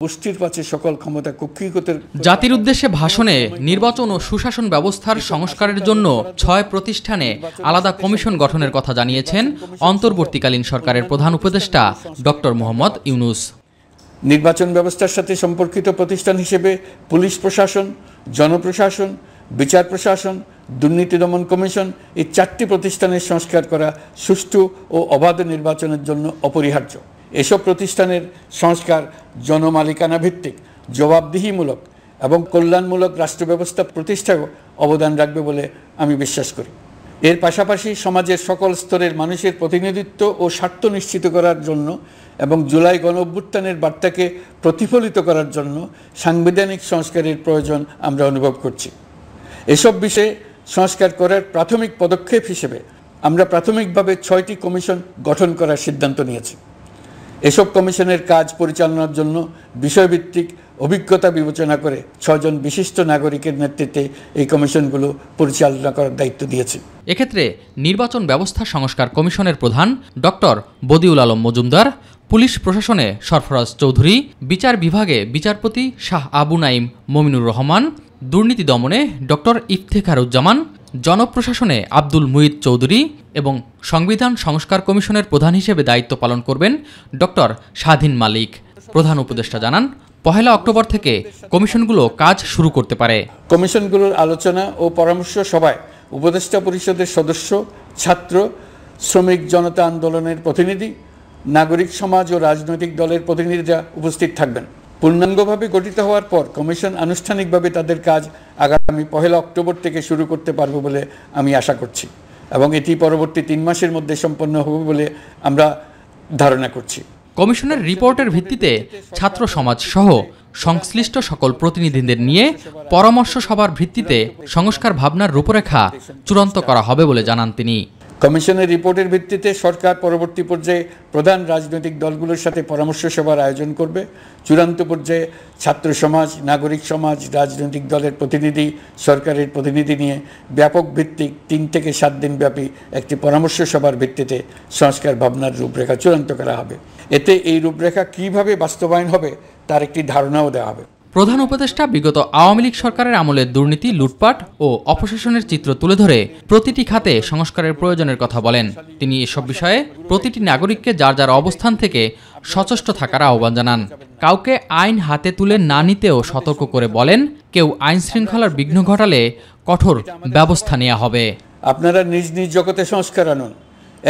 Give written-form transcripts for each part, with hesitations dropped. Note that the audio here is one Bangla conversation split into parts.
পুষ্টির পাশে সকল ক্ষমতা কক্ষীগত জাতির উদ্দেশ্যে ভাষণে নির্বাচন ও সুশাসন ব্যবস্থার সংস্কারের জন্য ৬ প্রতিষ্ঠানে আলাদা কমিশন গঠনের কথা জানিয়েছেন অন্তর্বর্তীকালীন সরকারের প্রধান উপদেষ্টা ডক্টর মোহাম্মদ ইউনূস। নির্বাচন ব্যবস্থার সাথে সম্পর্কিত প্রতিষ্ঠান হিসেবে পুলিশ প্রশাসন, জনপ্রশাসন, বিচার প্রশাসন, দুর্নীতি দমন কমিশন এই ৪টি প্রতিষ্ঠানের সংস্কার করা সুষ্ঠু ও অবাধ নির্বাচনের জন্য অপরিহার্য। এসব প্রতিষ্ঠানের সংস্কার জনমালিকানা ভিত্তিক, জবাবদিহিমূলক এবং কল্যাণমূলক রাষ্ট্র ব্যবস্থা প্রতিষ্ঠায় অবদান রাখবে বলে আমি বিশ্বাস করি। এর পাশাপাশি সমাজের সকল স্তরের মানুষের প্রতিনিধিত্ব ও স্বার্থ নিশ্চিত করার জন্য এবং জুলাই গণঅভ্যুত্থানের বার্তাকে প্রতিফলিত করার জন্য সাংবিধানিক সংস্কারের প্রয়োজন আমরা অনুভব করছি। এসব বিষয়ে সংস্কার করার প্রাথমিক পদক্ষেপ হিসেবে আমরা প্রাথমিকভাবে ৬টি কমিশন গঠন করার সিদ্ধান্ত নিয়েছি। এসব কমিশনের কাজ পরিচালনার জন্য বিষয়ভিত্তিক অভিজ্ঞতা বিবেচনা করে ৬ জন বিশিষ্ট নাগরিকের নেতৃত্বে এই কমিশনগুলো পরিচালনা করার দায়িত্ব দিয়েছে। এক্ষেত্রে নির্বাচন ব্যবস্থা সংস্কার কমিশনের প্রধান ডক্টর বদিউল আলম মজুমদার, পুলিশ প্রশাসনে সরফরাজ চৌধুরী, বিচার বিভাগে বিচারপতি শাহ আবু নাইম মমিনুর রহমান, দুর্নীতি দমনে ডক্টর ইফতেখারুজ্জামান, জনপ্রশাসনে আব্দুল মুহিত চৌধুরী এবং সংবিধান সংস্কার কমিশনের প্রধান হিসেবে দায়িত্ব পালন করবেন ডক্টর স্বাধীন মালিক। প্রধান উপদেষ্টা জানান, ১ অক্টোবর থেকে কমিশনগুলো কাজ শুরু করতে পারে। কমিশনগুলোর আলোচনা ও পরামর্শ সভায় উপদেষ্টা পরিষদের সদস্য, ছাত্র, শ্রমিক জনতা আন্দোলনের প্রতিনিধি, নাগরিক সমাজ ও রাজনৈতিক দলের প্রতিনিধিরা উপস্থিত থাকবেন। পূর্ণাঙ্গভাবে গঠিত হওয়ার পর কমিশন আনুষ্ঠানিকভাবে তাদের কাজ আগামী ১ অক্টোবর থেকে শুরু করতে পারবে বলে আমি আশা করছি এবং এটি পরবর্তী ৩ মাসের মধ্যে সম্পন্ন হবে বলে আমরা ধারণা করছি। কমিশনের রিপোর্টের ভিত্তিতে ছাত্র সমাজ সহ সংশ্লিষ্ট সকল প্রতিনিধিদের নিয়ে পরামর্শ সভার ভিত্তিতে সংস্কার ভাবনার রূপরেখা চূড়ান্ত করা হবে বলে জানান তিনি। কমিশনের রিপোর্টের ভিত্তিতে সরকার পরবর্তী পর্যায়ে প্রধান রাজনৈতিক দলগুলোর সাথে পরামর্শ সভার আয়োজন করবে। চূড়ান্ত পর্যায়ে ছাত্র সমাজ, নাগরিক সমাজ, রাজনৈতিক দলের প্রতিনিধি, সরকারের প্রতিনিধি নিয়ে ব্যাপক ভিত্তিক ৩ থেকে ৭ দিন ব্যাপী একটি পরামর্শ সভার ভিত্তিতে সংস্কার ভাবনার রূপরেখা চূড়ান্ত করা হবে। এতে এই রূপরেখা কীভাবে বাস্তবায়ন হবে তার একটি ধারণাও দেওয়া হবে। প্রধান উপদেষ্টা বিগত আওয়ামী লীগ সরকারের আমলে দুর্নীতি, লুটপাট ও অপশাসনের চিত্র তুলে ধরে প্রতিটি খাতে সংস্কারের প্রয়োজনের কথা বলেন। তিনি এসব বিষয়ে প্রতিটি নাগরিককে যার যার অবস্থান থেকে সচেষ্ট থাকার আহ্বান জানান। কাউকে আইন হাতে তুলে না নিতেও সতর্ক করে বলেন, কেউ আইন শৃঙ্খলার বিঘ্ন ঘটালে কঠোর ব্যবস্থা নেওয়া হবে। আপনারা নিজ নিজ জগতে সংস্কার আনুন।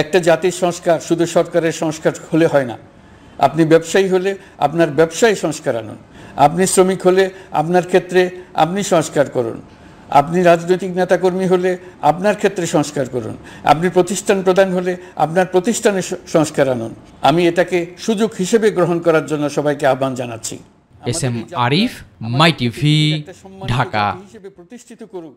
একটা জাতির সংস্কার শুধু সরকারের সংস্কার হলে হয় না। আপনি ব্যবসায়ী হলে আপনার ব্যবসায়ী সংস্কার আনুন। আপনি শ্রমিক হলে আপনার ক্ষেত্রে আপনি সংস্কার করুন। আপনি রাজনৈতিক নেতাকর্মী হলে আপনার ক্ষেত্রে সংস্কার করুন। আপনি প্রতিষ্ঠান প্রধান হলে আপনার প্রতিষ্ঠানে সংস্কার আনুন। আমি এটাকে সুযোগ হিসেবে গ্রহণ করার জন্য সবাইকে আহ্বান জানাচ্ছি। এস এম আরিফ, মাই টিভি, ঢাকা। প্রতিষ্ঠিত করুক।